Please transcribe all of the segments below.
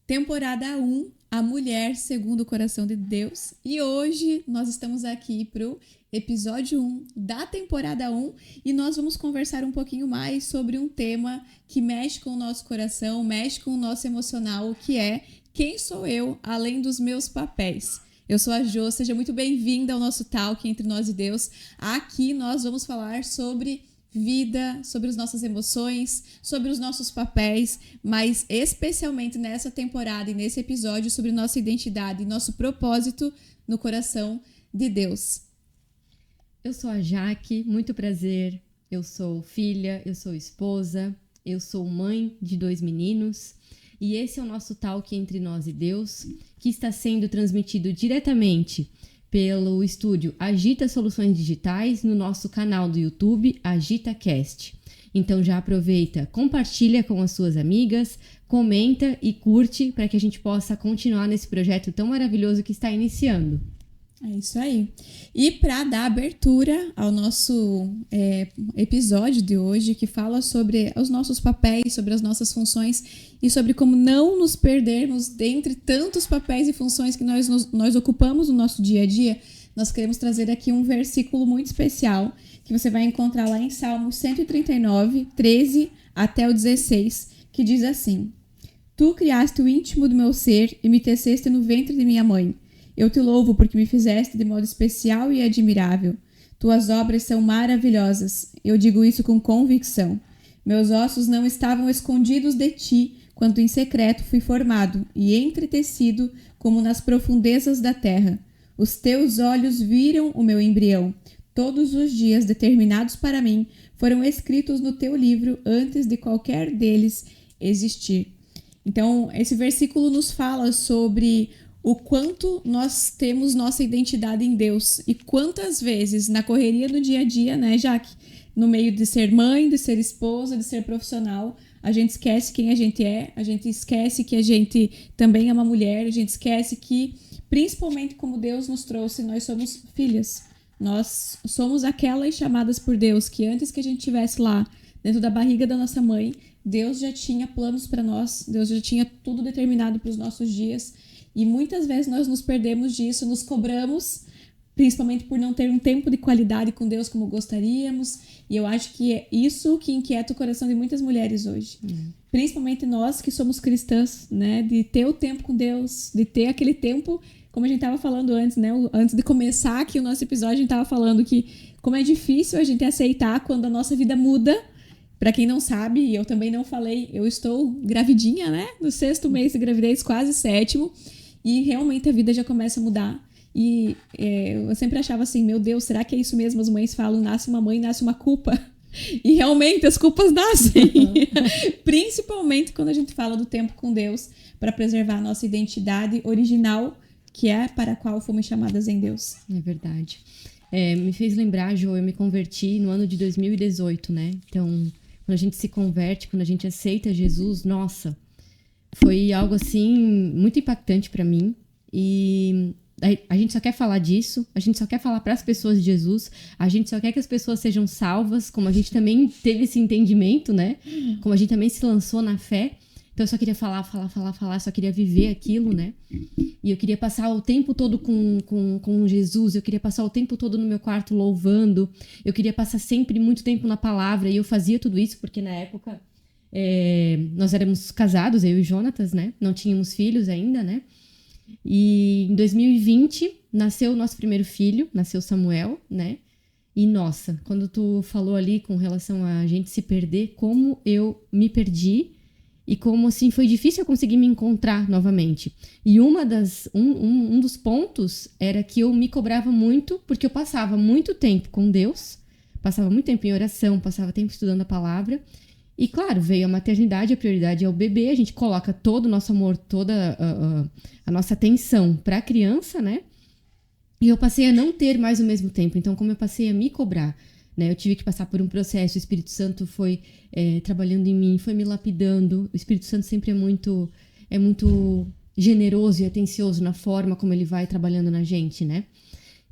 Temporada 1, A Mulher Segundo o Coração de Deus. E hoje nós estamos aqui para o episódio 1 da temporada 1 e nós vamos conversar um pouquinho mais sobre um tema que mexe com o nosso coração, mexe com o nosso emocional, que é quem sou eu além dos meus papéis. Eu sou a Jo, seja muito bem-vinda ao nosso Talk Entre Nós e Deus. Aqui nós vamos falar sobre vida, sobre as nossas emoções, sobre os nossos papéis, mas especialmente nessa temporada e nesse episódio sobre nossa identidade e nosso propósito no coração de Deus. Eu sou a Jaque, muito prazer. Eu sou filha, eu sou esposa, eu sou mãe de 2 meninos e esse é o nosso Talk Entre Nós e Deus, que está sendo transmitido diretamente pelo estúdio Agita Soluções Digitais no nosso canal do YouTube AgitaCast. Então já aproveita, compartilha com as suas amigas, comenta e curte para que a gente possa continuar nesse projeto tão maravilhoso que está iniciando. É isso aí. E para dar abertura ao nosso episódio de hoje, que fala sobre os nossos papéis, sobre as nossas funções e sobre como não nos perdermos dentre tantos papéis e funções que nós ocupamos no nosso dia a dia, nós queremos trazer aqui um versículo muito especial que você vai encontrar lá em Salmo 139, 13 até o 16, que diz assim: Tu criaste o íntimo do meu ser e me teceste no ventre de minha mãe. Eu te louvo porque me fizeste de modo especial e admirável. Tuas obras são maravilhosas. Eu digo isso com convicção. Meus ossos não estavam escondidos de ti, quando em secreto fui formado e entretecido como nas profundezas da terra. Os teus olhos viram o meu embrião. Todos os dias determinados para mim foram escritos no teu livro antes de qualquer deles existir. Então, esse versículo nos fala sobre o quanto nós temos nossa identidade em Deus e quantas vezes na correria do dia a dia, né, Jaque? No meio de ser mãe, de ser esposa, de ser profissional, a gente esquece quem a gente esquece que a gente também é uma mulher, a gente esquece que, principalmente como Deus nos trouxe, nós somos filhas. Nós somos aquelas chamadas por Deus que antes que a gente estivesse lá dentro da barriga da nossa mãe, Deus já tinha planos para nós, Deus já tinha tudo determinado para os nossos dias. E muitas vezes nós nos perdemos disso, nos cobramos, principalmente por não ter um tempo de qualidade com Deus como gostaríamos. E eu acho que é isso que inquieta o coração de muitas mulheres hoje. Principalmente nós que somos cristãs, né? De ter o tempo com Deus, de ter aquele tempo, como a gente estava falando antes, né? Antes de começar aqui o nosso episódio, a gente estava falando que como é difícil a gente aceitar quando a nossa vida muda. Para quem não sabe, e eu também não falei, eu estou gravidinha, né? No 6º mês de gravidez, quase 7º. E realmente a vida já começa a mudar. E eu sempre achava assim, meu Deus, será que é isso mesmo? As mães falam, nasce uma mãe, nasce uma culpa. E realmente as culpas nascem. Principalmente quando a gente fala do tempo com Deus, para preservar a nossa identidade original, que é para a qual fomos chamadas em Deus. É verdade. Me fez lembrar, Jo, eu me converti no ano de 2018, né? Então, quando a gente se converte, quando a gente aceita Jesus, nossa, foi algo assim muito impactante para mim e a gente só quer falar disso, a gente só quer falar para as pessoas de Jesus, a gente só quer que as pessoas sejam salvas, como a gente também teve esse entendimento, né? Como a gente também se lançou na fé. Então eu só queria falar, só queria viver aquilo, né? E eu queria passar o tempo todo com Jesus, eu queria passar o tempo todo no meu quarto louvando, eu queria passar sempre muito tempo na palavra e eu fazia tudo isso porque na época nós éramos casados, eu e o Jonatas, né? Não tínhamos filhos ainda, né? E em 2020 nasceu o nosso primeiro filho, nasceu Samuel, né? E nossa, quando tu falou ali com relação a gente se perder, como eu me perdi e como assim foi difícil eu conseguir me encontrar novamente. E um dos pontos era que eu me cobrava muito porque eu passava muito tempo com Deus, passava muito tempo em oração, passava tempo estudando a palavra. E claro, veio a maternidade, a prioridade é o bebê, a gente coloca todo o nosso amor, toda a nossa atenção para a criança, né? E eu passei a não ter mais o mesmo tempo, então como eu passei a me cobrar, né? Eu tive que passar por um processo, o Espírito Santo foi trabalhando em mim, foi me lapidando, o Espírito Santo sempre é muito generoso e atencioso na forma como ele vai trabalhando na gente, né?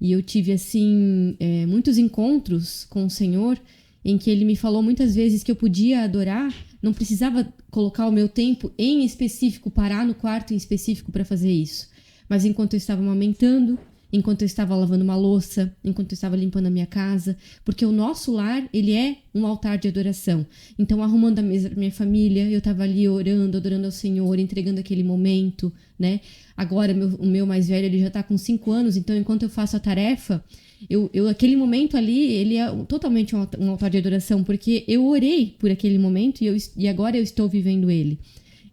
E eu tive, assim, muitos encontros com o Senhor em que ele me falou muitas vezes que eu podia adorar não precisava colocar o meu tempo em específico, parar no quarto em específico para fazer isso. Mas enquanto eu estava amamentando, enquanto eu estava lavando uma louça, enquanto eu estava limpando a minha casa, porque o nosso lar, ele é um altar de adoração. Então, arrumando a mesa para minha família, eu estava ali orando, adorando ao Senhor, entregando aquele momento, né? Agora, o meu mais velho, ele já está com 5 anos, então, enquanto eu faço a tarefa, aquele momento ali, ele é totalmente um altar de adoração, porque eu orei por aquele momento e agora eu estou vivendo ele.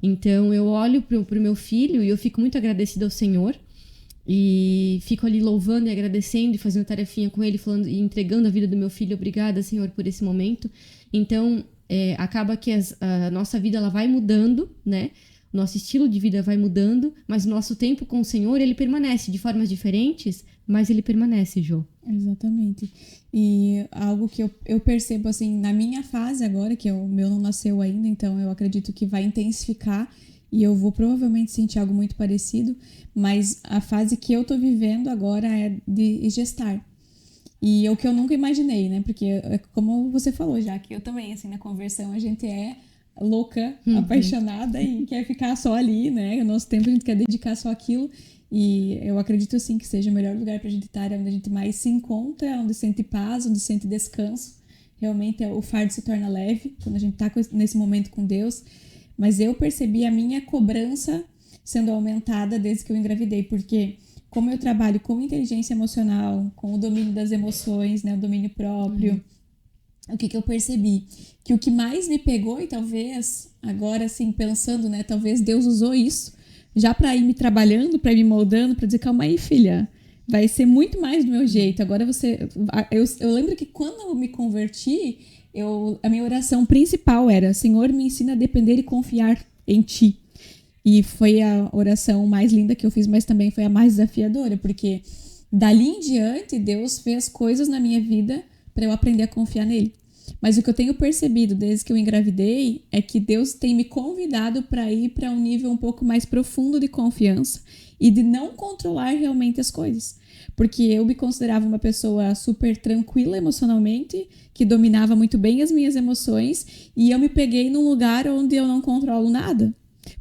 Então, eu olho pro meu filho e eu fico muito agradecida ao Senhor, e fico ali louvando e agradecendo e fazendo tarefinha com ele, falando e entregando a vida do meu filho. Obrigada, Senhor, por esse momento. Então, acaba que a nossa vida ela vai mudando, né? Nosso estilo de vida vai mudando, mas o nosso tempo com o Senhor, ele permanece de formas diferentes, mas ele permanece, Jô. Exatamente. E algo que eu percebo, assim, na minha fase agora, que o meu não nasceu ainda, então eu acredito que vai intensificar e eu vou provavelmente sentir algo muito parecido, mas a fase que eu tô vivendo agora é de gestar. E é o que eu nunca imaginei, né? Porque, como você falou já, que eu também, assim, na conversão a gente é louca, apaixonada e quer ficar só ali, né? O nosso tempo a gente quer dedicar só aquilo. E eu acredito, assim, que seja o melhor lugar pra gente estar, é onde a gente mais se encontra, onde sente paz, onde sente descanso. Realmente o fardo se torna leve quando a gente tá nesse momento com Deus. Mas eu percebi a minha cobrança sendo aumentada desde que eu engravidei, porque como eu trabalho com inteligência emocional, com o domínio das emoções, né, o domínio próprio, o que eu percebi? Que o que mais me pegou, e talvez, agora assim, pensando, né, talvez Deus usou isso já para ir me trabalhando, para ir me moldando, para dizer, calma aí, filha, vai ser muito mais do meu jeito. Agora você... Eu lembro que quando eu me converti, a minha oração principal era: Senhor, me ensina a depender e confiar em Ti. E foi a oração mais linda que eu fiz, mas também foi a mais desafiadora, porque dali em diante Deus fez coisas na minha vida para eu aprender a confiar nele. Mas o que eu tenho percebido desde que eu engravidei é que Deus tem me convidado para ir para um nível um pouco mais profundo de confiança e de não controlar realmente as coisas. Porque eu me considerava uma pessoa super tranquila emocionalmente, que dominava muito bem as minhas emoções, e eu me peguei num lugar onde eu não controlo nada.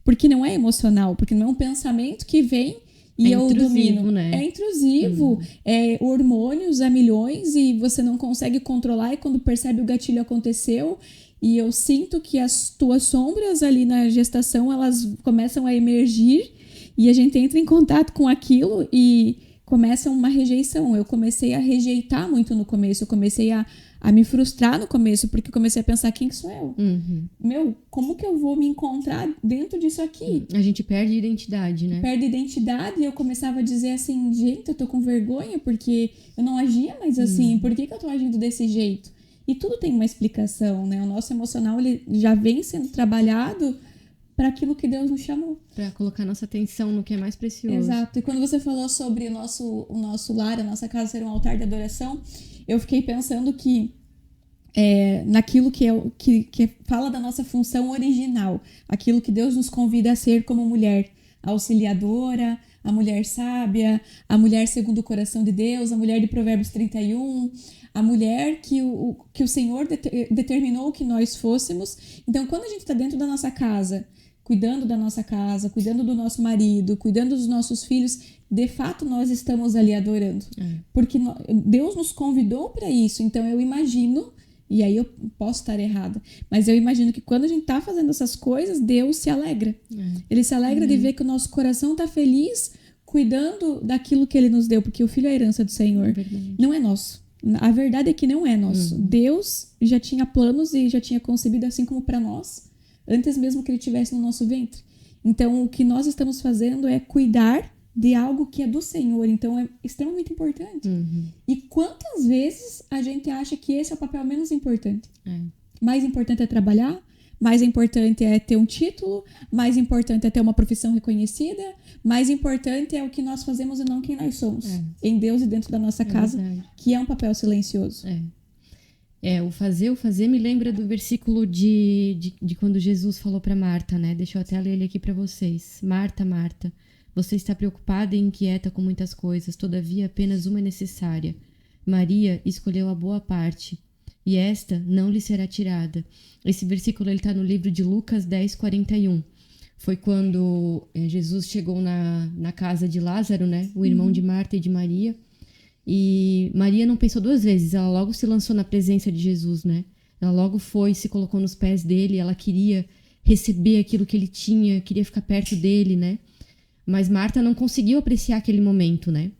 Porque não é emocional, porque não é um pensamento que vem e eu domino. Né? É intrusivo, é hormônios a milhões e você não consegue controlar, e quando percebe o gatilho aconteceu. E eu sinto que as tuas sombras ali na gestação, elas começam a emergir e a gente entra em contato com aquilo e começa uma rejeição. Eu comecei a rejeitar muito no começo, eu comecei a me frustrar no começo, porque eu comecei a pensar, quem que sou eu? Meu, como que eu vou me encontrar dentro disso aqui? A gente perde identidade, né? Perde identidade, e eu começava a dizer assim, gente, eu tô com vergonha porque eu não agia mais assim, por que eu tô agindo desse jeito? E tudo tem uma explicação, né? O nosso emocional, ele já vem sendo trabalhado para aquilo que Deus nos chamou. Para colocar nossa atenção no que é mais precioso. Exato. E quando você falou sobre o nosso lar, a nossa casa ser um altar de adoração, eu fiquei pensando que naquilo que fala da nossa função original, aquilo que Deus nos convida a ser como mulher auxiliadora, a mulher sábia, a mulher segundo o coração de Deus, a mulher de Provérbios 31, a mulher que o Senhor determinou que nós fôssemos. Então, quando a gente está dentro da nossa casa, cuidando da nossa casa, cuidando do nosso marido, cuidando dos nossos filhos, de fato nós estamos ali adorando. Porque Deus nos convidou para isso. Então eu imagino, e aí eu posso estar errada, mas eu imagino que quando a gente está fazendo essas coisas, Deus se alegra. Ele se alegra de ver que o nosso coração está feliz, cuidando daquilo que Ele nos deu, porque o filho é a herança do Senhor. Não é nosso. A verdade é que não é nosso. Deus já tinha planos e já tinha concebido assim como para nós, antes mesmo que Ele estivesse no nosso ventre. Então, o que nós estamos fazendo é cuidar de algo que é do Senhor. Então, é extremamente importante. E quantas vezes a gente acha que esse é o papel menos importante? Mais importante é trabalhar, mais importante é ter um título, mais importante é ter uma profissão reconhecida, mais importante é o que nós fazemos e não quem nós somos. Em Deus e dentro da nossa casa, que é um papel silencioso. O fazer me lembra do versículo de quando Jesus falou para Marta, né? Deixa eu até ler ele aqui para vocês. Marta, Marta, você está preocupada e inquieta com muitas coisas, todavia apenas uma é necessária. Maria escolheu a boa parte, e esta não lhe será tirada. Esse versículo está no livro de Lucas 10:41. Foi quando Jesus chegou na casa de Lázaro, né? O irmão de Marta e de Maria. E Maria não pensou duas vezes, ela logo se lançou na presença de Jesus, né? Ela logo foi, se colocou nos pés dele, ela queria receber aquilo que ele tinha, queria ficar perto dele, né? Mas Marta não conseguiu apreciar aquele momento, né?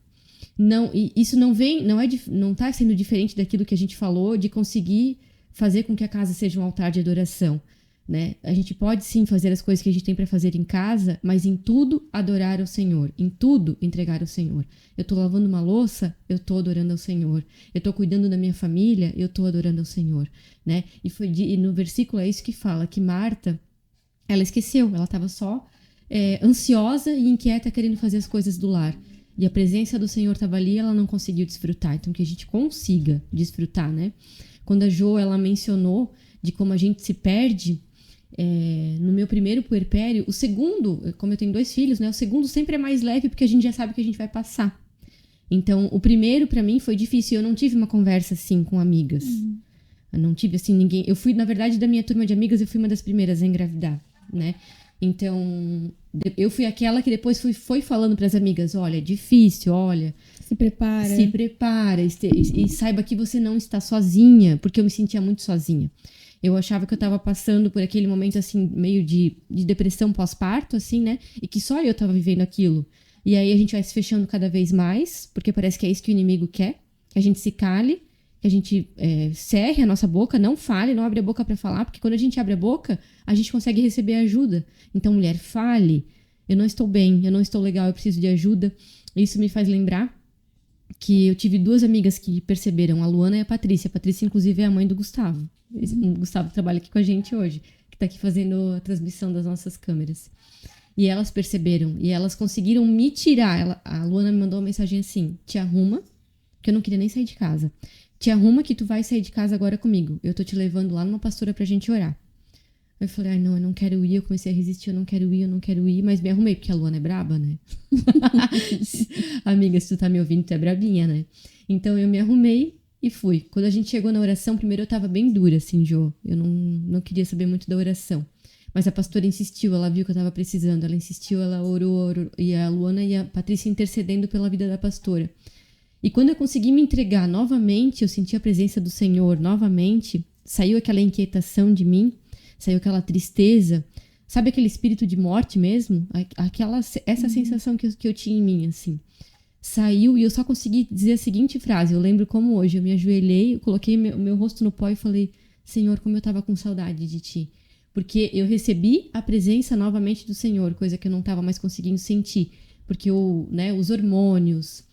Não, e isso não tá sendo diferente daquilo que a gente falou de conseguir fazer com que a casa seja um altar de adoração, né? A gente pode sim fazer as coisas que a gente tem para fazer em casa, mas em tudo adorar ao Senhor, em tudo entregar ao Senhor. Eu tô lavando uma louça, eu tô adorando ao Senhor. Eu tô cuidando da minha família, eu tô adorando ao Senhor, né? E no versículo é isso que fala, que Marta, ela esqueceu, ela estava só ansiosa e inquieta querendo fazer as coisas do lar. E a presença do Senhor estava ali, ela não conseguiu desfrutar. Então, que a gente consiga desfrutar, né? Quando a Jo, ela mencionou de como a gente se perde, no meu primeiro puerpério, o segundo, como eu tenho 2 filhos, né? O segundo sempre é mais leve porque a gente já sabe que a gente vai passar. Então, o primeiro, pra mim, foi difícil. Eu não tive uma conversa, assim, com amigas. Eu não tive, assim, ninguém... Eu fui, na verdade, da minha turma de amigas, eu fui uma das primeiras a engravidar, né? Então, eu fui aquela que depois foi falando pras amigas, olha, é difícil, olha... Se prepara e saiba que você não está sozinha, porque eu me sentia muito sozinha. Eu achava que eu estava passando por aquele momento, assim, meio de depressão pós-parto, assim, né? E que só eu estava vivendo aquilo. E aí a gente vai se fechando cada vez mais, porque parece que é isso que o inimigo quer, que a gente se cale, que a gente cerre a nossa boca, não fale, não abre a boca para falar, porque quando a gente abre a boca, a gente consegue receber ajuda. Então, mulher, fale. Eu não estou bem, eu não estou legal, eu preciso de ajuda. Isso me faz lembrar que eu tive 2 amigas que perceberam, a Luana e a Patrícia. A Patrícia, inclusive, é a mãe do Gustavo. O Gustavo trabalha aqui com a gente hoje, que tá aqui fazendo a transmissão das nossas câmeras. E elas perceberam, e elas conseguiram me tirar. A Luana me mandou uma mensagem assim, te arruma, que eu não queria nem sair de casa. Te arruma que tu vai sair de casa agora comigo. Eu tô te levando lá numa pastora pra gente orar. Eu falei, não, eu não quero ir. Eu comecei a resistir, eu não quero ir. Mas me arrumei, porque a Luana é braba, né? Amiga, se tu tá me ouvindo, tu é brabinha, né? Então eu me arrumei e fui. Quando a gente chegou na oração, primeiro eu tava bem dura, assim, Jo. Eu não queria saber muito da oração. Mas a pastora insistiu, ela viu que eu tava precisando. Ela insistiu, ela orou. E a Luana e a Patrícia intercedendo pela vida da pastora. E quando eu consegui me entregar novamente, eu senti a presença do Senhor novamente. Saiu aquela inquietação de mim. Saiu aquela tristeza, sabe aquele espírito de morte mesmo? Essa sensação que eu tinha em mim, assim. Saiu e eu só consegui dizer a seguinte frase, eu lembro como hoje, eu me ajoelhei, eu coloquei meu rosto no pó e falei, Senhor, como eu tava com saudade de Ti. Porque eu recebi a presença novamente do Senhor, coisa que eu não tava mais conseguindo sentir. Porque os hormônios...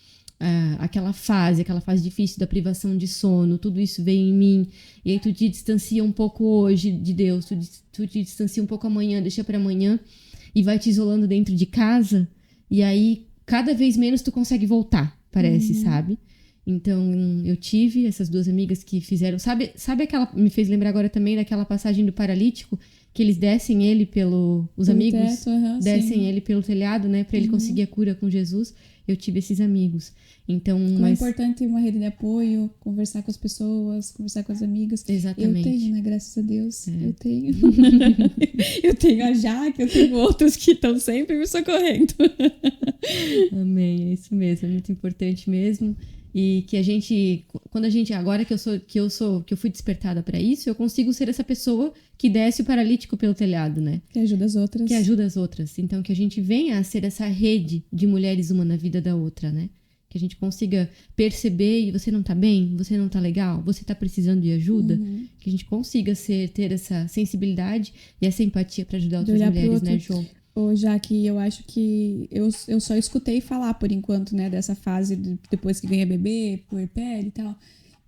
aquela fase difícil da privação de sono, tudo isso veio em mim, e aí tu te distancia um pouco hoje de Deus, tu te distancia um pouco amanhã, deixa pra amanhã, e vai te isolando dentro de casa, e aí cada vez menos tu consegue voltar, parece, sabe? Então, eu tive essas 2 amigas que fizeram, sabe aquela, me fez lembrar agora também daquela passagem do paralítico, que eles descem ele os amigos teto, descem sim. ele pelo telhado, né, pra ele conseguir a cura com Jesus. Eu tive esses amigos. Então, Como é importante ter uma rede de apoio, conversar com as pessoas, conversar com as amigas. Exatamente. Eu tenho, né? Graças a Deus. Eu tenho. Eu tenho a Jaque, eu tenho outros que estão sempre me socorrendo. Amém, é isso mesmo, é muito importante mesmo. E que a gente, quando a gente, agora que eu fui despertada para isso, eu consigo ser essa pessoa que desce o paralítico pelo telhado, né? Que ajuda as outras. Que ajuda as outras. Então, que a gente venha a ser essa rede de mulheres uma na vida da outra, né? Que a gente consiga perceber, e você não tá bem, você não tá legal, você tá precisando de ajuda. Que a gente consiga ter essa sensibilidade e essa empatia para ajudar outras mulheres, né, João? Já que eu acho que eu só escutei falar por enquanto, né, dessa fase depois que ganha bebê, puerpério e tal.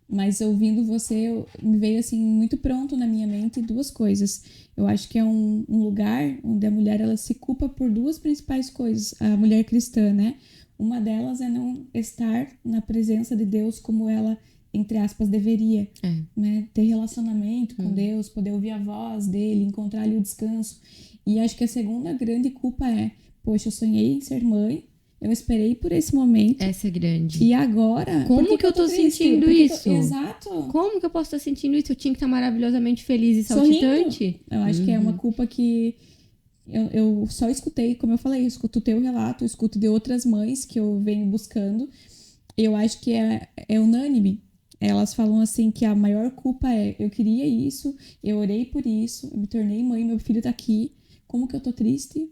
Mas ouvindo você, me veio assim muito pronto na minha mente 2 coisas. Eu acho que é um lugar onde a mulher ela se culpa por 2 principais coisas, a mulher cristã, né? Uma delas é não estar na presença de Deus como ela, entre aspas, deveria, né? Ter relacionamento com Deus, poder ouvir a voz dele, encontrar ali o descanso. E acho que a segunda grande culpa é, poxa, eu sonhei em ser mãe, Eu esperei por esse momento. Essa é grande. E agora... Como que eu tô sentindo isso? Exato. Como que eu posso estar sentindo isso? Eu tinha que estar maravilhosamente feliz e saltitante. Sorrindo. Eu acho que é uma culpa que... Eu só escutei, como eu falei, eu escuto o teu relato, eu escuto de outras mães que eu venho buscando. Eu acho que é unânime. Elas falam assim que a maior culpa é: eu queria isso, eu orei por isso, eu me tornei mãe, meu filho tá aqui. Como que eu tô triste?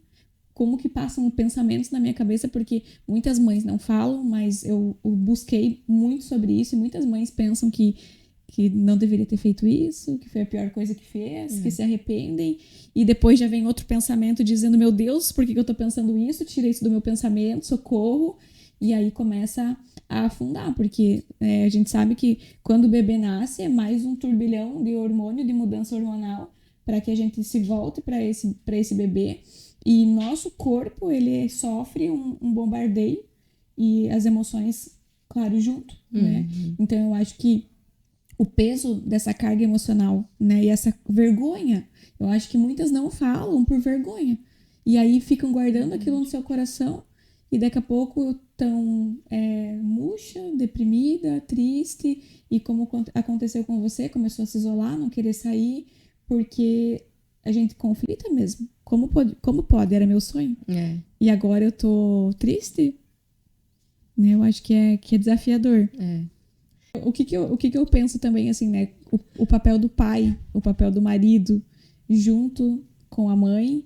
Como que passam pensamentos na minha cabeça? Porque muitas mães não falam, mas eu busquei muito sobre isso e muitas mães pensam que não deveria ter feito isso, que foi a pior coisa que fez, que se arrependem, e depois já vem outro pensamento dizendo: meu Deus, por que eu tô pensando isso? Tira isso do meu pensamento, socorro. E aí começa a afundar, porque a gente sabe que quando o bebê nasce é mais um turbilhão de hormônio, de mudança hormonal, para que a gente se volte para esse bebê. E nosso corpo, ele sofre um bombardeio e as emoções, claro, junto, né? Então eu acho que o peso dessa carga emocional, né, e essa vergonha, eu acho que muitas não falam por vergonha. E aí ficam guardando aquilo no seu coração e daqui a pouco estão murcha, deprimida, triste. E como aconteceu com você, começou a se isolar, não querer sair, porque a gente conflita mesmo. Como pode? Era meu sonho. E agora eu tô triste? Né? Eu acho que é desafiador. O que eu penso também, assim, né? O papel do pai, o papel do marido, junto com a mãe,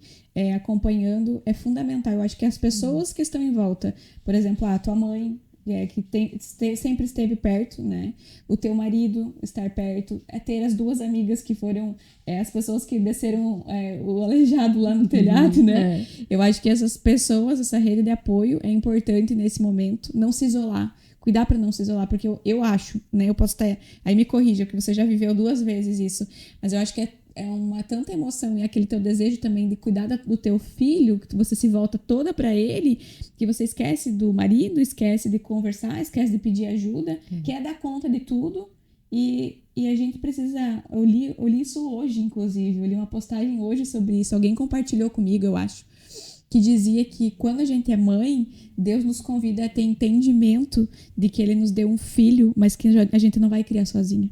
acompanhando, é fundamental. Eu acho que as pessoas que estão em volta, por exemplo, a tua mãe, que sempre esteve perto, né? O teu marido estar perto, ter as duas amigas que foram as pessoas que desceram o aleijado lá no telhado, né? Eu acho que essas pessoas, essa rede de apoio é importante nesse momento, não se isolar. Cuidar para não se isolar, porque eu acho, né? Eu posso até... Aí me corrija, porque você já viveu 2 vezes isso. Mas eu acho que é uma tanta emoção e aquele teu desejo também de cuidar do teu filho, que você se volta toda para ele, que você esquece do marido, esquece de conversar, esquece de pedir ajuda, quer dar conta de tudo. E a gente precisa... Eu li isso hoje, inclusive. Eu li uma postagem hoje sobre isso. Alguém compartilhou comigo, eu acho, que dizia que quando a gente é mãe, Deus nos convida a ter entendimento de que Ele nos deu um filho, mas que a gente não vai criar sozinha.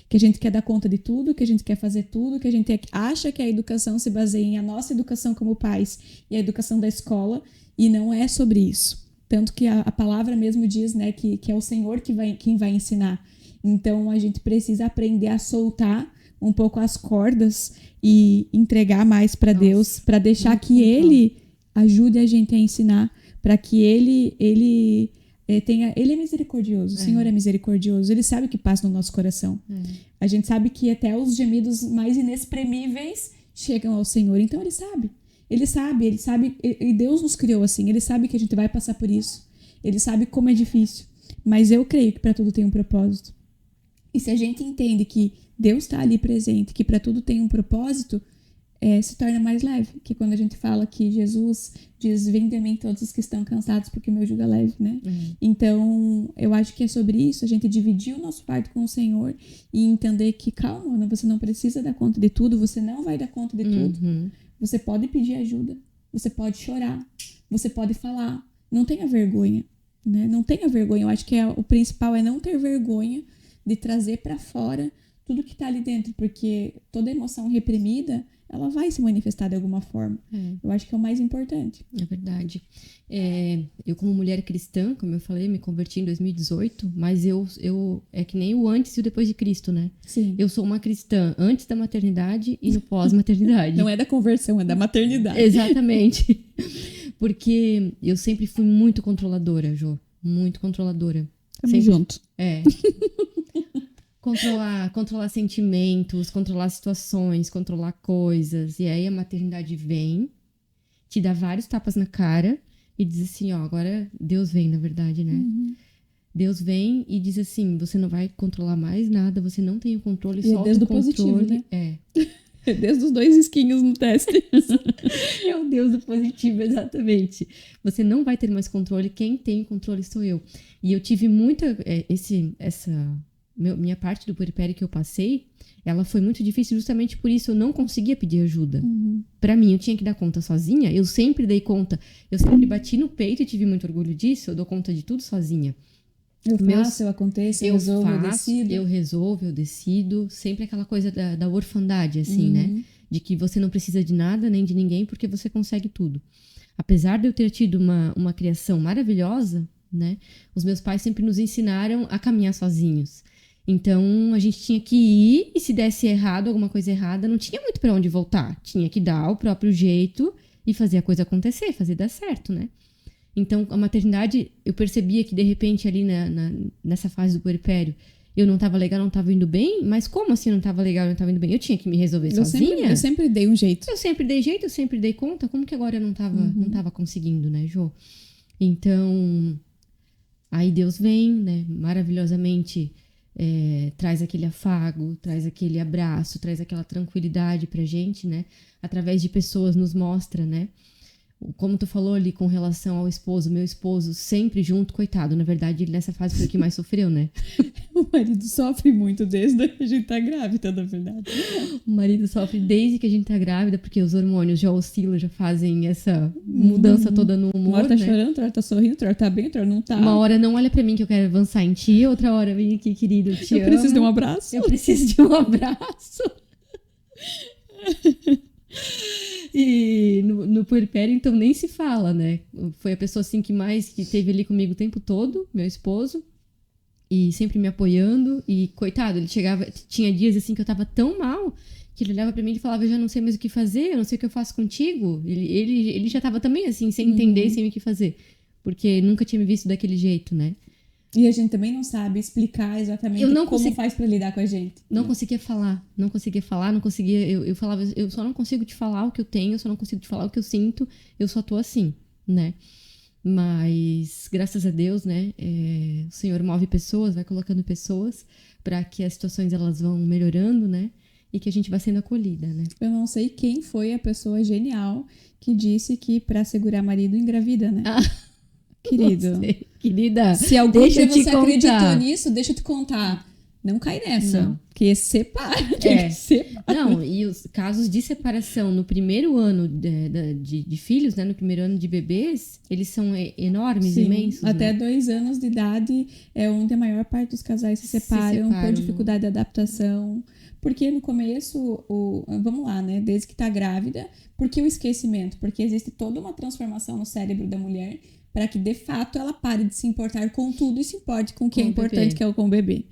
Que a gente quer dar conta de tudo, que a gente quer fazer tudo, que a gente acha que a educação se baseia em a nossa educação como pais e a educação da escola, e não é sobre isso. Tanto que a palavra mesmo diz, né, que é o Senhor quem vai ensinar. Então a gente precisa aprender a soltar um pouco as cordas e entregar mais para Deus, para deixar que Ele ajude a gente a ensinar, para que ele tenha... Ele é misericordioso, o Senhor é misericordioso, Ele sabe o que passa no nosso coração. A gente sabe que até os gemidos mais inexprimíveis chegam ao Senhor, então Ele sabe, e Deus nos criou assim, Ele sabe que a gente vai passar por isso, Ele sabe como é difícil, mas eu creio que para tudo tem um propósito. E se a gente entende que Deus está ali presente, que para tudo tem um propósito, se torna mais leve. Que quando a gente fala que Jesus diz: vinde a mim todos os que estão cansados, porque o meu jugo é leve, né? Então, eu acho que é sobre isso, a gente dividir o nosso fardo com o Senhor e entender que, calma, você não precisa dar conta de tudo, você não vai dar conta de tudo. Você pode pedir ajuda, você pode chorar, você pode falar. Não tenha vergonha, né? Não tenha vergonha. Eu acho que o principal é não ter vergonha de trazer para fora tudo que tá ali dentro, porque toda emoção reprimida, ela vai se manifestar de alguma forma. Eu acho que é o mais importante. É verdade. Eu, como mulher cristã, como eu falei, me converti em 2018, mas eu é que nem o antes e o depois de Cristo, né? Sim. Eu sou uma cristã antes da maternidade e no pós-maternidade. Não é da conversão, é da maternidade. Exatamente. Porque eu sempre fui muito controladora, Jô. Muito controladora. Tamo junto. Controlar sentimentos, controlar situações, controlar coisas. E aí a maternidade vem, te dá vários tapas na cara e diz assim, ó, agora Deus vem, na verdade, né? Deus vem e diz assim, você não vai controlar mais nada, você não tem o controle, e solta o controle. Positivo, né? É desde os 2 esquinhos no teste. É o Deus do positivo, exatamente. Você não vai ter mais controle, quem tem o controle sou eu. E eu tive muita... minha parte do puerpério que eu passei, ela foi muito difícil justamente por isso. Eu não conseguia pedir ajuda. Pra mim, eu tinha que dar conta sozinha. Eu sempre dei conta. Eu sempre bati no peito e tive muito orgulho disso. Eu dou conta de tudo sozinha. Eu aconteço, eu resolvo, eu decido. Eu resolvo, eu decido. Sempre aquela coisa da orfandade, assim, né? De que você não precisa de nada, nem de ninguém, porque você consegue tudo. Apesar de eu ter tido uma criação maravilhosa, né? Os meus pais sempre nos ensinaram a caminhar sozinhos. Então, a gente tinha que ir, e se desse errado, alguma coisa errada, não tinha muito pra onde voltar. Tinha que dar o próprio jeito e fazer a coisa acontecer, fazer dar certo, né? Então, a maternidade, eu percebia que, de repente, ali nessa fase do puerpério, eu não tava legal, não tava indo bem. Mas como assim não tava legal, não tava indo bem? Eu tinha que me resolver sozinha? Eu sempre dei um jeito. Eu sempre dei jeito, eu sempre dei conta. Como que agora eu não tava conseguindo, né, Jô? Então, aí Deus vem, né, maravilhosamente, traz aquele afago, traz aquele abraço, traz aquela tranquilidade pra gente, né? Através de pessoas nos mostra, né? Como tu falou ali com relação ao esposo, meu esposo sempre junto, coitado. Na verdade, ele nessa fase foi o que mais sofreu, né? O marido sofre muito desde que a gente tá grávida, na verdade. O marido sofre desde que a gente tá grávida, porque os hormônios já oscilam, já fazem essa mudança toda no humor, uma hora tá né? chorando, outra hora tá sorrindo, outra hora tá bem, outra hora não tá. Uma hora não olha pra mim que eu quero avançar em ti, outra hora vem aqui, querido, eu te amo. Eu preciso de um abraço. Eu preciso de um abraço. E no puerpério, então, nem se fala, né? Foi a pessoa, assim, que teve ali comigo o tempo todo, meu esposo. E sempre me apoiando. E, coitado, ele chegava... Tinha dias, assim, que eu tava tão mal que ele olhava pra mim e falava, eu já não sei mais o que fazer, eu não sei o que eu faço contigo. Ele já tava também, assim, sem entender, sem o que fazer. Porque nunca tinha me visto daquele jeito, né? E a gente também não sabe explicar exatamente como faz pra lidar com a gente. Não conseguia falar, não conseguia. Eu falava, eu só não consigo te falar o que eu tenho, eu só não consigo te falar o que eu sinto, eu só tô assim, né? Mas, graças a Deus, né? O Senhor move pessoas, vai colocando pessoas para que as situações elas vão melhorando, né? E que a gente vai sendo acolhida, né? Eu não sei quem foi a pessoa genial que disse que pra segurar marido engravida, né? Querido. Querida, se algum dia você acreditou nisso, deixa eu te contar. Não cai nessa. Não. Porque separa. Não, e os casos de separação no primeiro ano de filhos, né? No primeiro ano de bebês, eles são enormes, imensos. Até né? 2 anos de idade é onde a maior parte dos casais se separam por dificuldade de adaptação. Porque no começo, vamos lá, né? Desde que tá grávida, por que o esquecimento? Porque existe toda uma transformação no cérebro da mulher para que, de fato, ela pare de se importar com tudo e se importe com o que é importante, que é com o bebê.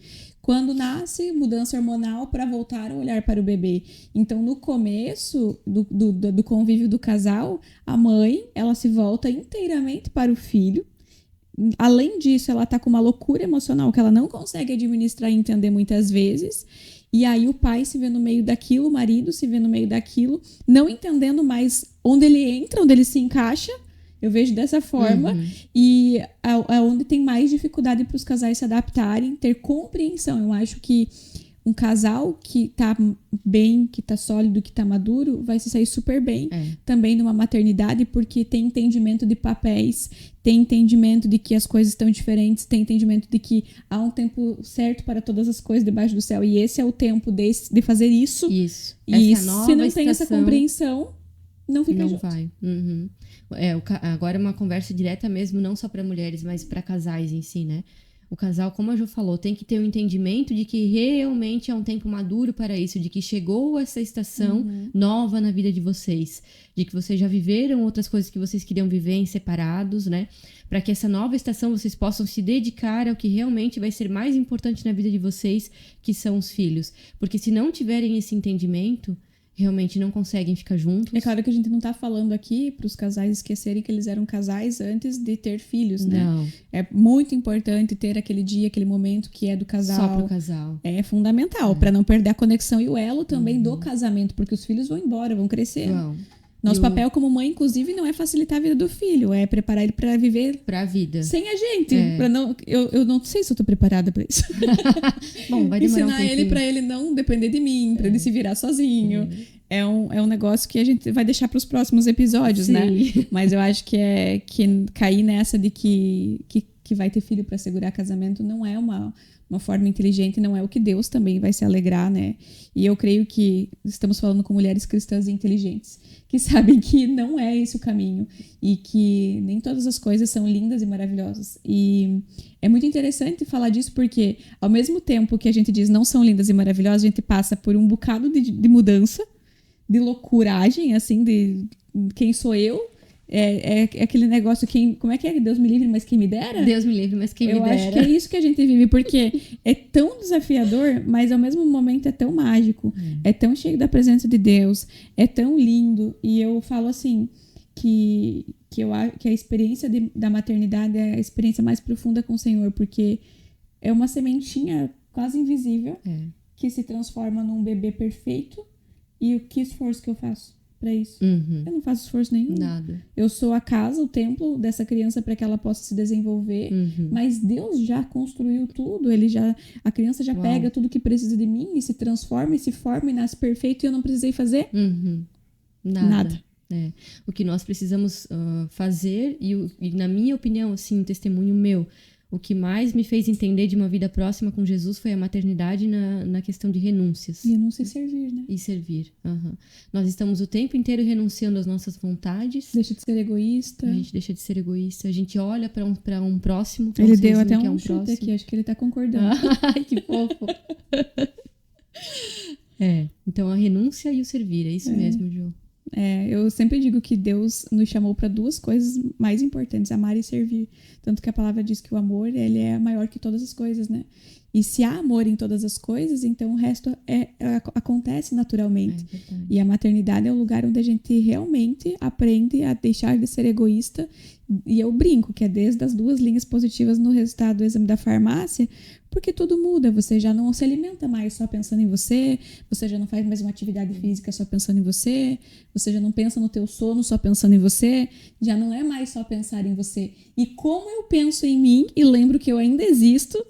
Quando nasce, mudança hormonal para voltar a olhar para o bebê. Então, no começo do convívio do casal, a mãe, ela se volta inteiramente para o filho. Além disso, ela tá com uma loucura emocional que ela não consegue administrar e entender muitas vezes. E aí o pai se vê no meio daquilo, o marido se vê no meio daquilo, não entendendo mais onde ele entra, onde ele se encaixa. Eu vejo dessa forma. E é onde tem mais dificuldade para os casais se adaptarem, ter compreensão. Eu acho que um casal que tá bem, que tá sólido, que tá maduro, vai se sair super bem também numa maternidade, porque tem entendimento de papéis, tem entendimento de que as coisas estão diferentes, tem entendimento de que há um tempo certo para todas as coisas debaixo do céu. E esse é o tempo de fazer isso. Isso. E essa nova se não estação, tem essa compreensão, não fica junto. Não vai. Agora é uma conversa direta mesmo, não só para mulheres, mas para casais em si, né? O casal, como a Jo falou, tem que ter um entendimento de que realmente é um tempo maduro para isso, de que chegou essa estação nova na vida de vocês, de que vocês já viveram outras coisas que vocês queriam viver em separados, né? Para que essa nova estação vocês possam se dedicar ao que realmente vai ser mais importante na vida de vocês, que são os filhos. Porque se não tiverem esse entendimento, realmente não conseguem ficar juntos. É claro que a gente não tá falando aqui para os casais esquecerem que eles eram casais antes de ter filhos, né? Não. É muito importante ter aquele dia, aquele momento que é do casal. Só pro casal. É fundamental, para não perder a conexão e o elo também do casamento, porque os filhos vão embora, vão crescer. Nosso papel como mãe, inclusive, não é facilitar a vida do filho, é preparar ele para viver pra vida. Sem a gente. Eu não sei se eu tô preparada para isso. Bom, vai demorar ensinar ele para ele não depender de mim, para ele se virar sozinho. É um negócio que a gente vai deixar para os próximos episódios, né? Mas eu acho que cair nessa de que que vai ter filho para segurar casamento não é uma forma inteligente, não é o que Deus também vai se alegrar, né? E eu creio que estamos falando com mulheres cristãs inteligentes, que sabem que não é esse o caminho e que nem todas as coisas são lindas e maravilhosas. E é muito interessante falar disso porque, ao mesmo tempo que a gente diz não são lindas e maravilhosas, a gente passa por um bocado de mudança, de loucuragem, assim, de quem sou eu. É aquele negócio, como é que é? Deus me livre, mas quem me dera? Deus me livre, mas quem me dera. Eu acho que é isso que a gente vive, porque é tão desafiador, mas ao mesmo momento é tão mágico, é tão cheio da presença de Deus, é tão lindo. E eu falo assim, que a experiência da maternidade é a experiência mais profunda com o Senhor, porque é uma sementinha quase invisível que se transforma num bebê perfeito. E que esforço que eu faço para isso? Eu não faço esforço nenhum. Nada. Eu sou a casa, o templo dessa criança para que ela possa se desenvolver. Mas Deus já construiu tudo. A criança já pega tudo que precisa de mim e se transforma e se forma e nasce perfeito e eu não precisei fazer nada. O que nós precisamos fazer e na minha opinião, assim, um testemunho meu, o que mais me fez entender de uma vida próxima com Jesus foi a maternidade na questão de renúncias. Renúncia e servir, né? E servir. Nós estamos o tempo inteiro renunciando às nossas vontades. Deixa de ser egoísta. A gente deixa de ser egoísta. A gente olha para um próximo. Ele deu até um chute aqui, acho que ele tá concordando. Ai, que fofo. Então a renúncia e o servir, é isso mesmo, Ju. Eu sempre digo que Deus nos chamou para duas coisas mais importantes, amar e servir. Tanto que a palavra diz que o amor, ele é maior que todas as coisas, né? E se há amor em todas as coisas, então o resto acontece naturalmente. E a maternidade é o lugar onde a gente realmente aprende a deixar de ser egoísta. E eu brinco que é desde as 2 linhas positivas no resultado do exame da farmácia, porque tudo muda. Você já não se alimenta mais só pensando em você, você já não faz mais uma atividade física só pensando em você, você já não pensa no teu sono só pensando em você, já não é mais só pensar em você. E como eu penso em mim e lembro que eu ainda existo,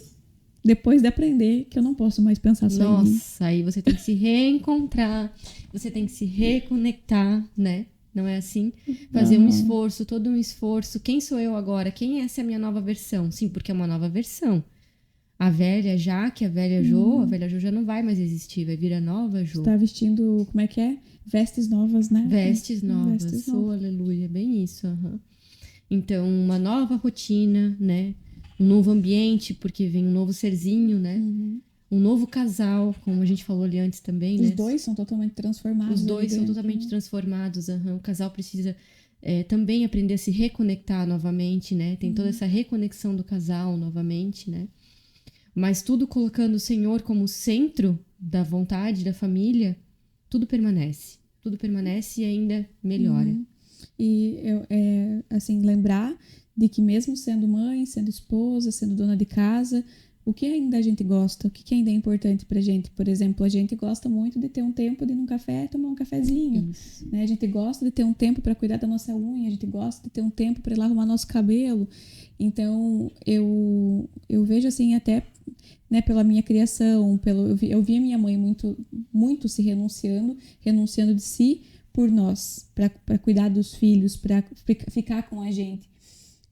depois de aprender que eu não posso mais pensar só em mim. Nossa, aí você tem que se reencontrar, você tem que se reconectar, né? Não é assim? Fazer um esforço, todo um esforço. Quem sou eu agora? Quem é essa minha nova versão? Sim, porque é uma nova versão. A velha Jaque, a velha Jo já não vai mais existir, vai vir a nova Jo. Você tá vestindo, como é que é? Vestes novas, né? Vestes novas, aleluia, bem isso. Então, uma nova rotina, né? Um novo ambiente, porque vem um novo serzinho, né? Um novo casal, como a gente falou ali antes também, né? Os dois são totalmente transformados. Os dois são totalmente transformados. O casal precisa também aprender a se reconectar novamente, né? Tem toda essa reconexão do casal novamente, né? Mas tudo colocando o Senhor como centro da vontade da família, tudo permanece. Tudo permanece e ainda melhora. E assim, lembrar de que mesmo sendo mãe, sendo esposa, sendo dona de casa, o que ainda a gente gosta? O que ainda é importante pra gente? Por exemplo, a gente gosta muito de ter um tempo de ir num café, tomar um cafezinho. Né? A gente gosta de ter um tempo para cuidar da nossa unha, a gente gosta de ter um tempo para ir lá arrumar nosso cabelo. Então, eu vejo assim, até, né, pela minha criação, eu vi a minha mãe muito se renunciando de si por nós, para cuidar dos filhos, para ficar com a gente.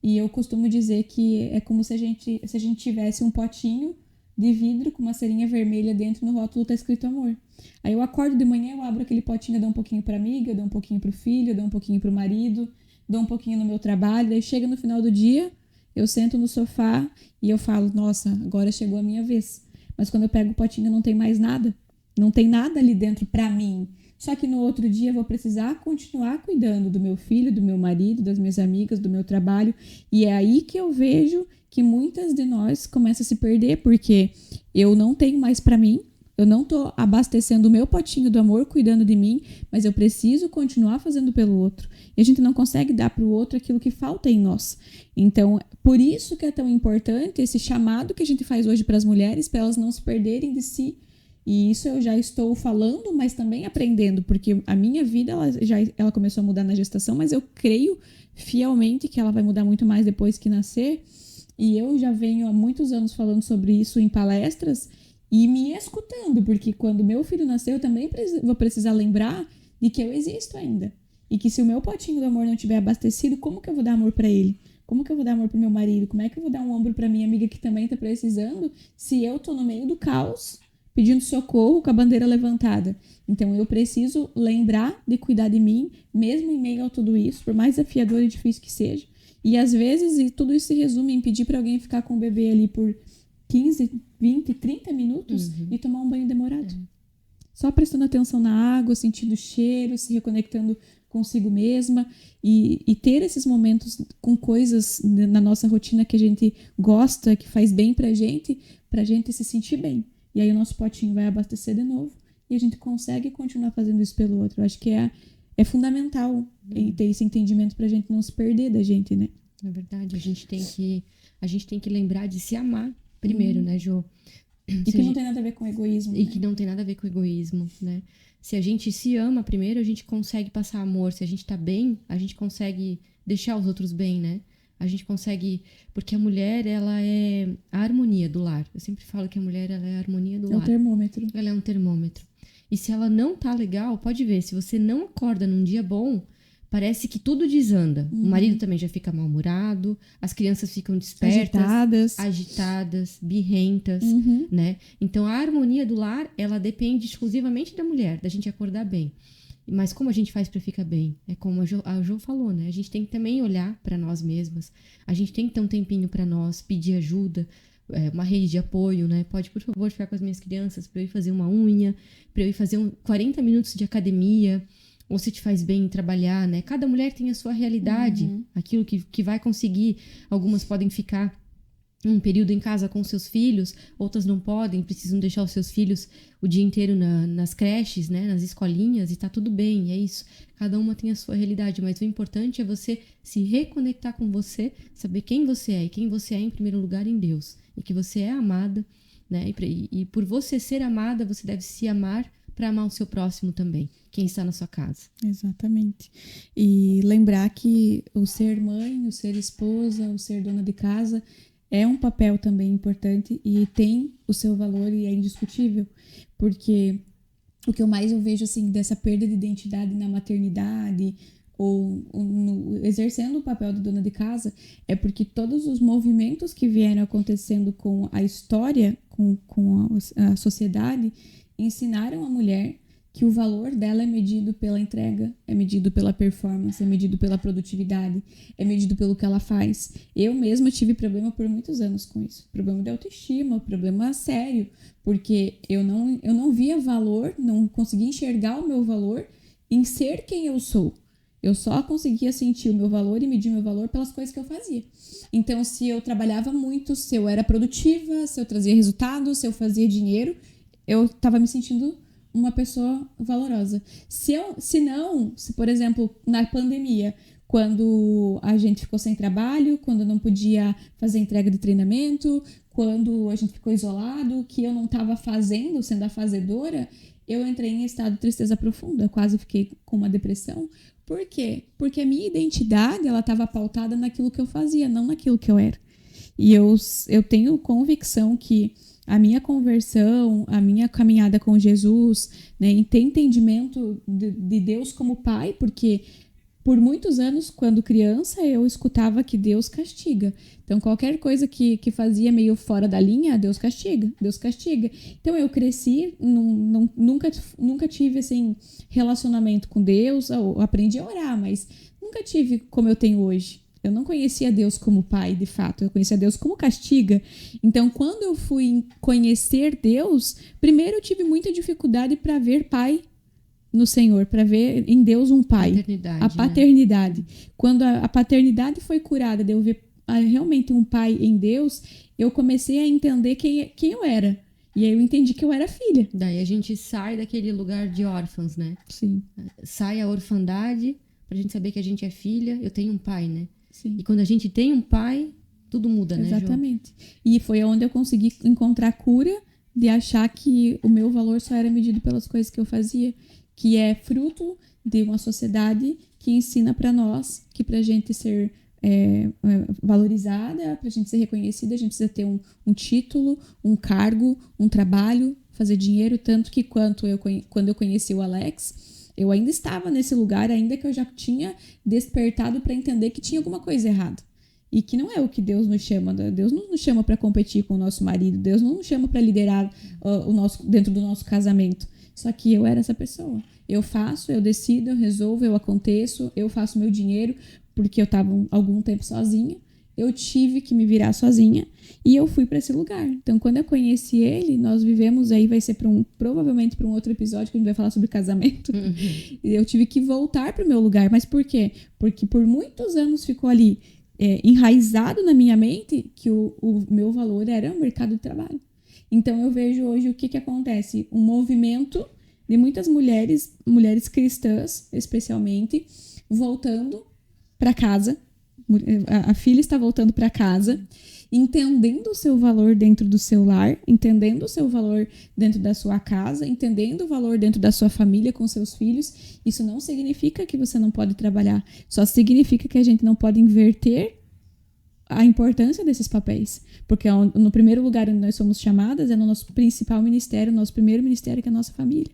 E eu costumo dizer que é como se a gente tivesse um potinho de vidro com uma cerinha vermelha dentro, no rótulo tá escrito amor. Aí eu acordo de manhã, eu abro aquele potinho, eu dou um pouquinho pra amiga, eu dou um pouquinho pro filho, eu dou um pouquinho pro marido, dou um pouquinho no meu trabalho, daí chega no final do dia, eu sento no sofá e eu falo, nossa, agora chegou a minha vez. Mas quando eu pego o potinho não tem mais nada, não tem nada ali dentro pra mim. Só que no outro dia eu vou precisar continuar cuidando do meu filho, do meu marido, das minhas amigas, do meu trabalho. E é aí que eu vejo que muitas de nós começam a se perder, porque eu não tenho mais para mim, eu não tô abastecendo o meu potinho do amor, cuidando de mim, mas eu preciso continuar fazendo pelo outro. E a gente não consegue dar para o outro aquilo que falta em nós. Então, por isso que é tão importante esse chamado que a gente faz hoje para as mulheres, para elas não se perderem de si. E isso eu já estou falando, mas também aprendendo, porque a minha vida ela começou a mudar na gestação, mas eu creio fielmente que ela vai mudar muito mais depois que nascer. E eu já venho há muitos anos falando sobre isso em palestras e me escutando, porque quando meu filho nasceu, eu também vou precisar lembrar de que eu existo ainda. E que se o meu potinho do amor não estiver abastecido, como que eu vou dar amor para ele? Como que eu vou dar amor pro meu marido? Como é que eu vou dar um ombro pra minha amiga que também tá precisando se eu tô no meio do caos, pedindo socorro com a bandeira levantada? Então eu preciso lembrar de cuidar de mim, mesmo em meio a tudo isso, por mais desafiador e difícil que seja. E às vezes, e tudo isso se resume em pedir pra alguém ficar com o bebê ali por 15, 20, 30 minutos e tomar um banho demorado. Só prestando atenção na água, sentindo o cheiro, se reconectando consigo mesma e ter esses momentos com coisas na nossa rotina que a gente gosta, que faz bem pra gente se sentir bem. E aí o nosso potinho vai abastecer de novo e a gente consegue continuar fazendo isso pelo outro. Eu acho que é fundamental ter esse entendimento pra gente não se perder da gente, né? É verdade, a gente tem que lembrar de se amar primeiro, né, Jô? E que não tem nada a ver com egoísmo. E né? que não tem nada a ver com egoísmo, né? Se a gente se ama primeiro, a gente consegue passar amor. Se a gente tá bem, a gente consegue deixar os outros bem, né? A gente consegue... Porque a mulher, ela é a harmonia do lar. Eu sempre falo que a mulher, ela é a harmonia do É lar. o termômetro. Ela é um termômetro. E se ela não tá legal, pode ver, se você não acorda num dia bom, parece que tudo desanda. O marido também já fica mal-humorado, as crianças ficam despertas, agitadas, birrentas, né? Então, a harmonia do lar, ela depende exclusivamente da mulher, da gente acordar bem. Mas como a gente faz pra ficar bem? É como a Jo falou, né? A gente tem que também olhar pra nós mesmas. A gente tem que ter um tempinho pra nós, pedir ajuda, uma rede de apoio, né? Pode, por favor, ficar com as minhas crianças pra eu ir fazer uma unha, pra eu ir fazer 40 minutos de academia, ou se te faz bem trabalhar, né? Cada mulher tem a sua realidade, aquilo que vai conseguir. Algumas podem ficar um período em casa com seus filhos, outras não podem, precisam deixar os seus filhos o dia inteiro nas creches, né? Nas escolinhas, e tá tudo bem, é isso. Cada uma tem a sua realidade, mas o importante é você se reconectar com você, saber quem você é, e quem você é em primeiro lugar em Deus, e que você é amada, né? E por você ser amada, você deve se amar para amar o seu próximo também, quem está na sua casa. Exatamente. E lembrar que o ser mãe, o ser esposa, o ser dona de casa é um papel também importante e tem o seu valor e é indiscutível, porque o que eu mais vejo assim dessa perda de identidade na maternidade ou exercendo o papel de dona de casa é porque todos os movimentos que vieram acontecendo com a história, com a sociedade, ensinaram a mulher que o valor dela é medido pela entrega, é medido pela performance, é medido pela produtividade, é medido pelo que ela faz. Eu mesma tive problema por muitos anos com isso. Problema de autoestima, problema sério, porque eu não via valor, não conseguia enxergar o meu valor em ser quem eu sou. Eu só conseguia sentir o meu valor e medir o meu valor pelas coisas que eu fazia. Então, se eu trabalhava muito, se eu era produtiva, se eu trazia resultados, se eu fazia dinheiro, eu estava me sentindo uma pessoa valorosa. Se, por exemplo, na pandemia, quando a gente ficou sem trabalho, quando não podia fazer entrega de treinamento, quando a gente ficou isolado, que eu não estava fazendo, sendo a fazedora, eu entrei em estado de tristeza profunda, quase fiquei com uma depressão. Por quê? Porque a minha identidade, ela estava pautada naquilo que eu fazia, não naquilo que eu era. E eu tenho convicção que a minha conversão, a minha caminhada com Jesus, né, em ter entendimento de Deus como Pai, porque por muitos anos, quando criança, eu escutava que Deus castiga. Então, qualquer coisa que fazia meio fora da linha, Deus castiga, Deus castiga. Então, eu cresci, nunca tive assim, relacionamento com Deus, eu aprendi a orar, mas nunca tive como eu tenho hoje. Eu não conhecia Deus como Pai, de fato. Eu conhecia Deus como castiga. Então, quando eu fui conhecer Deus, primeiro eu tive muita dificuldade para ver Pai no Senhor, para ver em Deus um Pai. Paternidade, a paternidade. Né? Quando a paternidade foi curada, de eu ver realmente um Pai em Deus, eu comecei a entender quem eu era. E aí eu entendi que eu era filha. Daí a gente sai daquele lugar de órfãos, né? Sim. Sai a orfandade pra gente saber que a gente é filha. Eu tenho um pai, né? Sim. E quando a gente tem um pai, tudo muda, né, Exatamente. E foi onde eu consegui encontrar cura de achar que o meu valor só era medido pelas coisas que eu fazia, que é fruto de uma sociedade que ensina para nós que pra gente ser valorizada, pra gente ser reconhecida, a gente precisa ter um título, um cargo, um trabalho, fazer dinheiro, tanto que quando eu conheci o Alex, eu ainda estava nesse lugar, ainda que eu já tinha despertado para entender que tinha alguma coisa errada. E que não é o que Deus nos chama. Deus não nos chama para competir com o nosso marido. Deus não nos chama para liderar dentro do nosso casamento. Só que eu era essa pessoa. Eu faço, eu decido, eu resolvo, eu aconteço, eu faço meu dinheiro, porque eu estava algum tempo sozinha. Eu tive que me virar sozinha e eu fui para esse lugar. Então, quando eu conheci ele, nós vivemos aí, vai ser provavelmente para um outro episódio que a gente vai falar sobre casamento. Eu tive que voltar para o meu lugar. Mas por quê? Porque por muitos anos ficou ali enraizado na minha mente que o meu valor era o mercado de trabalho. Então, eu vejo hoje o que acontece. Um movimento de muitas mulheres cristãs, especialmente, voltando para casa. A filha está voltando para casa, entendendo o seu valor dentro do seu lar, entendendo o seu valor dentro da sua casa, entendendo o valor dentro da sua família com seus filhos. Isso não significa que você não pode trabalhar, só significa que a gente não pode inverter a importância desses papéis. Porque no primeiro lugar onde nós somos chamadas é no nosso principal ministério, nosso primeiro ministério, que é a nossa família.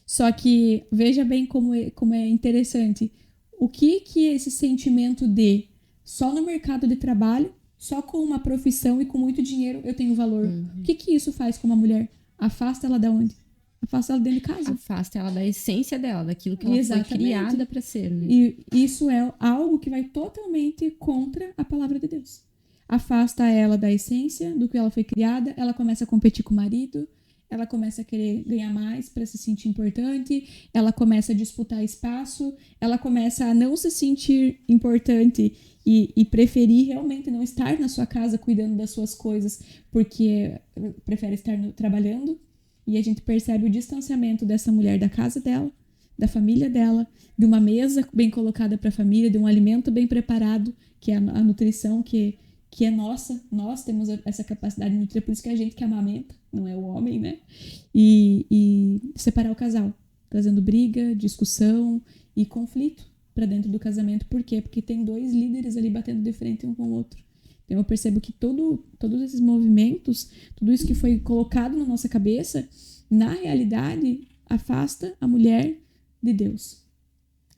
Só que veja bem como é interessante. O que esse sentimento de só no mercado de trabalho, só com uma profissão e com muito dinheiro eu tenho valor. O que isso faz com uma mulher? Afasta ela da onde? Afasta ela dentro de casa. Afasta ela da essência dela, daquilo que ela Exatamente. foi criada para ser. Né? E isso é algo que vai totalmente contra a palavra de Deus. Afasta ela da essência, do que ela foi criada, ela começa a competir com o marido, ela começa a querer ganhar mais para se sentir importante, ela começa a disputar espaço, ela começa a não se sentir importante e preferir realmente não estar na sua casa cuidando das suas coisas, porque prefere estar trabalhando. E a gente percebe o distanciamento dessa mulher da casa dela, da família dela, de uma mesa bem colocada para a família, de um alimento bem preparado, que é a nutrição que é nossa. Nós temos essa capacidade de nutrir, por isso que é a gente que amamenta, não é o homem, né? E separar o casal, trazendo briga, discussão e conflito para dentro do casamento. Por quê? Porque tem dois líderes ali batendo de frente um com o outro. Então eu percebo que todos esses movimentos, tudo isso que foi colocado na nossa cabeça, na realidade, afasta a mulher de Deus.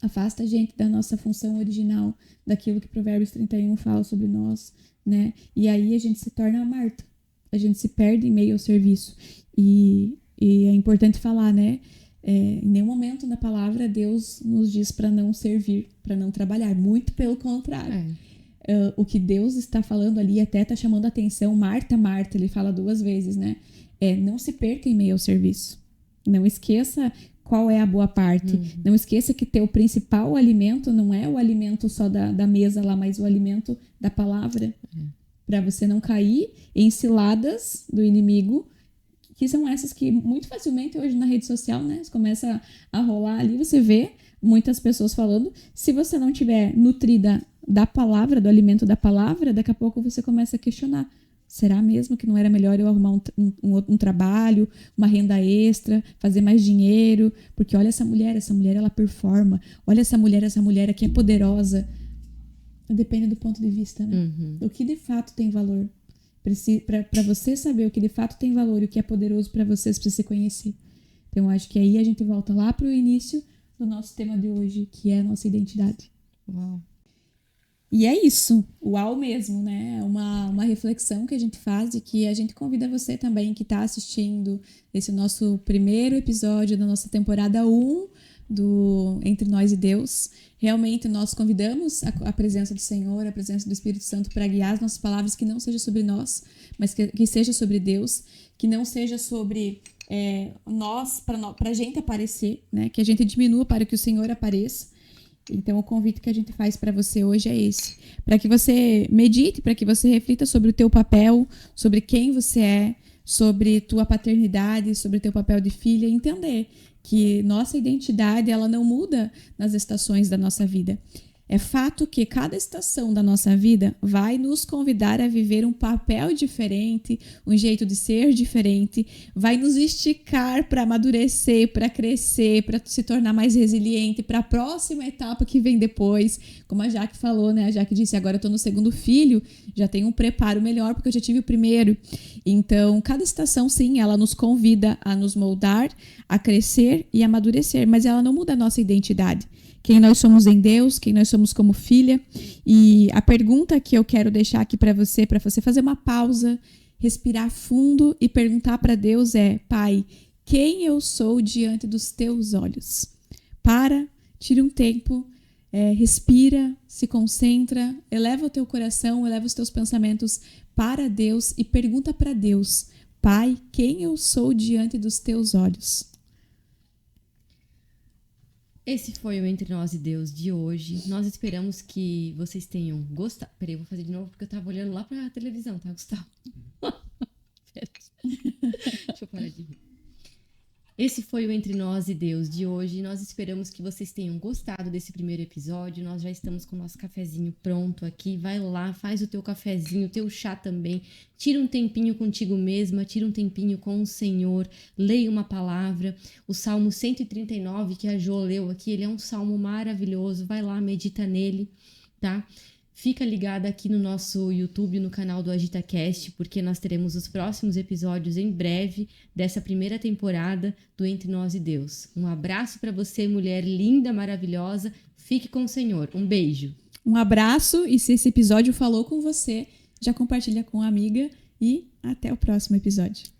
Afasta a gente da nossa função original, daquilo que Provérbios 31 fala sobre nós, né? E aí a gente se torna a Marta. A gente se perde em meio ao serviço. E é importante falar, né? Em nenhum momento na palavra Deus nos diz para não servir, para não trabalhar. Muito pelo contrário. O que Deus está falando ali, até está chamando a atenção, Marta, Marta, ele fala 2 vezes, né? Não se perca em meio ao serviço. Não esqueça qual é a boa parte. Não esqueça que teu principal alimento não é o alimento só da mesa lá, mas o alimento da palavra. Para você não cair em ciladas do inimigo, que são essas que muito facilmente hoje na rede social, né? Você começa a rolar ali, você vê muitas pessoas falando. Se você não tiver nutrida da palavra, do alimento da palavra, daqui a pouco você começa a questionar. Será mesmo que não era melhor eu arrumar um trabalho, uma renda extra, fazer mais dinheiro? Porque olha essa mulher ela performa. Olha essa mulher aqui é poderosa. Depende do ponto de vista, né? O que de fato tem valor. Para você saber o que de fato tem valor e o que é poderoso para vocês, para se conhecer. Então, acho que aí a gente volta lá para o início do nosso tema de hoje, que é a nossa identidade. Uau. E é isso, uau mesmo, né? Uma reflexão que a gente faz e que a gente convida você também que está assistindo esse nosso primeiro episódio da nossa temporada 1 do Entre Nós e Deus. Realmente nós convidamos a presença do Senhor, a presença do Espírito Santo para guiar as nossas palavras, que não seja sobre nós, mas que seja sobre Deus, que não seja sobre nós, para a gente aparecer, né? Que a gente diminua para que o Senhor apareça. Então, o convite que a gente faz para você hoje é esse. Para que você medite, para que você reflita sobre o teu papel, sobre quem você é, sobre tua paternidade, sobre teu papel de filha, e entender que nossa identidade ela não muda nas estações da nossa vida. É fato que cada estação da nossa vida vai nos convidar a viver um papel diferente, um jeito de ser diferente, vai nos esticar para amadurecer, para crescer, para se tornar mais resiliente, para a próxima etapa que vem depois. Como a Jaque falou, né? A Jaque disse, agora eu estou no segundo filho, já tenho um preparo melhor porque eu já tive o primeiro. Então, cada estação, sim, ela nos convida a nos moldar, a crescer e amadurecer, mas ela não muda a nossa identidade. quem nós somos em Deus, quem nós somos como filha. E a pergunta que eu quero deixar aqui para você fazer uma pausa, respirar fundo e perguntar para Deus é: Pai, quem eu sou diante dos teus olhos? Tira um tempo, respira, se concentra, eleva o teu coração, eleva os teus pensamentos para Deus e pergunta para Deus: Pai, quem eu sou diante dos teus olhos? Esse foi o Entre Nós e Deus de hoje. Nós esperamos que vocês tenham gostado. Peraí, eu vou fazer de novo porque eu tava olhando lá pra televisão, tá, Gustavo? Deixa eu parar de rir. Esse foi o Entre Nós e Deus de hoje. Nós esperamos que vocês tenham gostado desse primeiro episódio. Nós já estamos com o nosso cafezinho pronto aqui. Vai lá, faz o teu cafezinho, o teu chá também. Tira um tempinho contigo mesma, tira um tempinho com o Senhor. Leia uma palavra. O Salmo 139 que a Jo leu aqui, ele é um salmo maravilhoso. Vai lá, medita nele, tá? Fica ligada aqui no nosso YouTube, no canal do AgitaCast, porque nós teremos os próximos episódios em breve dessa primeira temporada do Entre Nós e Deus. Um abraço para você, mulher linda, maravilhosa. Fique com o Senhor. Um beijo. Um abraço, e se esse episódio falou com você, já compartilha com uma amiga e até o próximo episódio.